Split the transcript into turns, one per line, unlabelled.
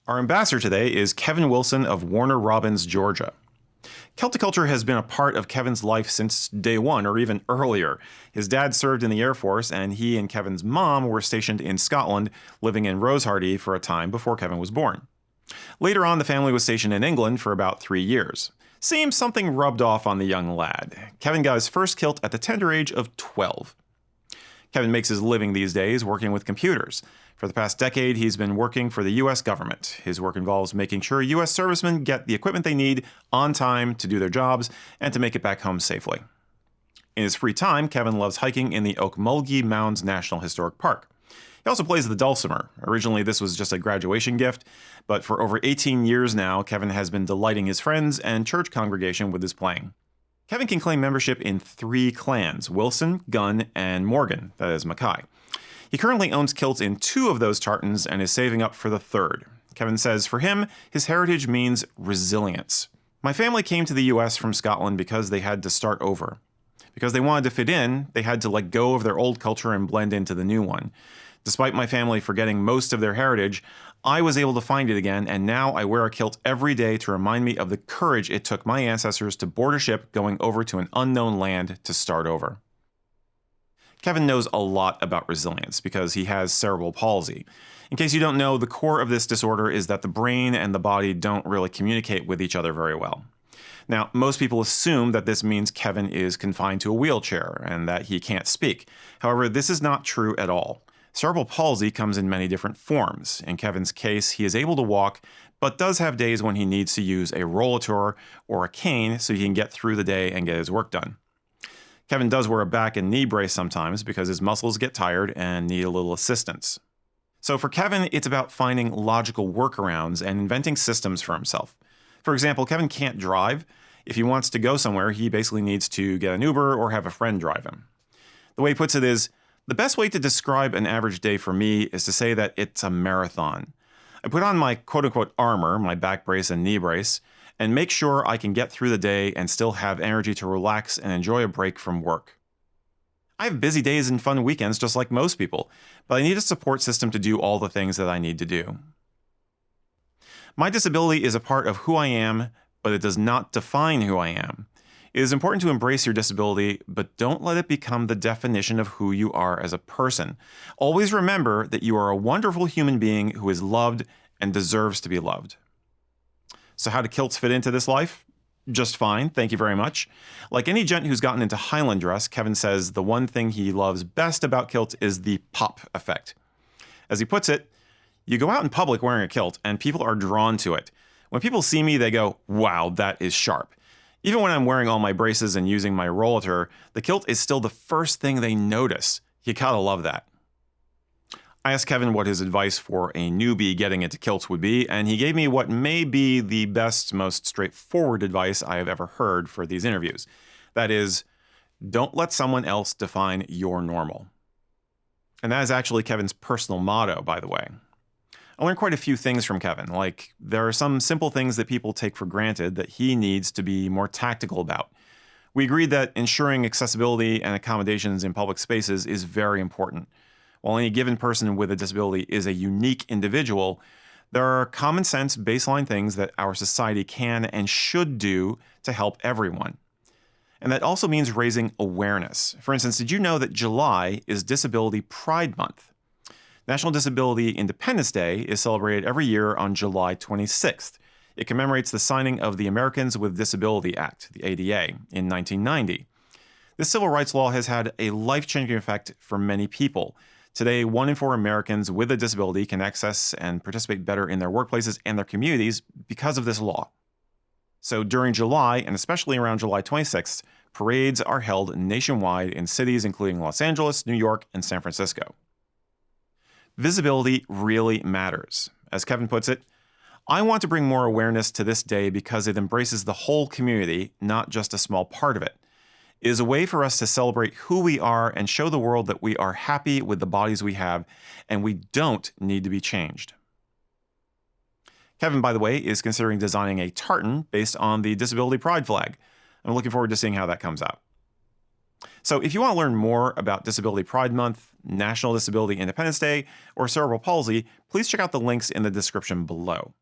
Our ambassador today is Kevin Wilson of Warner Robins, Georgia. Celtic culture has been a part of Kevin's life since day one, or even earlier. His dad served in the Air Force, and he and Kevin's mom were stationed in Scotland, living in Rosehearty for a time before Kevin was born. Later on, the family was stationed in England for about 3 years. Seems something rubbed off on the young lad. Kevin got his first kilt at the tender age of 12. Kevin makes his living these days working with computers. For the past decade, he's been working for the U.S. government. His work involves making sure U.S. servicemen get the equipment they need on time to do their jobs and to make it back home safely. In his free time, Kevin loves hiking in the Okmulgee Mounds National Historic Park. He also plays the dulcimer. Originally, this was just a graduation gift, but for over 18 years now, Kevin has been delighting his friends and church congregation with his playing. Kevin can claim membership in 3 clans, Wilson, Gunn, and Morgan, that is Mackay. He currently owns kilts in 2 of those tartans and is saving up for the 3rd. Kevin says for him, his heritage means resilience. My family came to the U.S. from Scotland because they had to start over. Because they wanted to fit in, they had to let go of their old culture and blend into the new one. Despite my family forgetting most of their heritage, I was able to find it again, and now I wear a kilt every day to remind me of the courage it took my ancestors to board a ship going over to an unknown land to start over. Kevin knows a lot about resilience because he has cerebral palsy. In case you don't know, the core of this disorder is that the brain and the body don't really communicate with each other very well. Now, most people assume that this means Kevin is confined to a wheelchair and that he can't speak. However, this is not true at all. Cerebral palsy comes in many different forms. In Kevin's case, he is able to walk, but does have days when he needs to use a rollator or a cane so he can get through the day and get his work done. Kevin does wear a back and knee brace sometimes because his muscles get tired and need a little assistance. So for Kevin, it's about finding logical workarounds and inventing systems for himself. For example, Kevin can't drive. If he wants to go somewhere, he basically needs to get an Uber or have a friend drive him. The way he puts it is, the best way to describe an average day for me is to say that it's a marathon. I put on my quote-unquote armor, my back brace and knee brace, and make sure I can get through the day and still have energy to relax and enjoy a break from work. I have busy days and fun weekends just like most people, but I need a support system to do all the things that I need to do. My disability is a part of who I am, but it does not define who I am. It is important to embrace your disability, but don't let it become the definition of who you are as a person. Always remember that you are a wonderful human being who is loved and deserves to be loved. So how do kilts fit into this life? Just fine, thank you very much. Like any gent who's gotten into Highland dress, Kevin says the one thing he loves best about kilts is the pop effect. As he puts it, you go out in public wearing a kilt and people are drawn to it. When people see me, they go, wow, that is sharp. Even when I'm wearing all my braces and using my rollator, the kilt is still the first thing they notice. You gotta love that. I asked Kevin what his advice for a newbie getting into kilts would be, and he gave me what may be the best, most straightforward advice I have ever heard for these interviews. That is, don't let someone else define your normal. And that is actually Kevin's personal motto, by the way. I learned quite a few things from Kevin, like there are some simple things that people take for granted that he needs to be more tactical about. We agreed that ensuring accessibility and accommodations in public spaces is very important. While any given person with a disability is a unique individual, there are common sense baseline things that our society can and should do to help everyone. And that also means raising awareness. For instance, did you know that July is Disability Pride Month? National Disability Independence Day is celebrated every year on July 26th. It commemorates the signing of the Americans with Disabilities Act, the ADA, in 1990. This civil rights law has had a life-changing effect for many people. Today, 1 in 4 Americans with a disability can access and participate better in their workplaces and their communities because of this law. So during July, and especially around July 26th, parades are held nationwide in cities including Los Angeles, New York, and San Francisco. Visibility really matters. As Kevin puts it, I want to bring more awareness to this day because it embraces the whole community, not just a small part of it. It is a way for us to celebrate who we are and show the world that we are happy with the bodies we have and we don't need to be changed. Kevin, by the way, is considering designing a tartan based on the Disability Pride flag. I'm looking forward to seeing how that comes out. So if you want to learn more about Disability Pride Month, National Disability Independence Day, or cerebral palsy, please check out the links in the description below.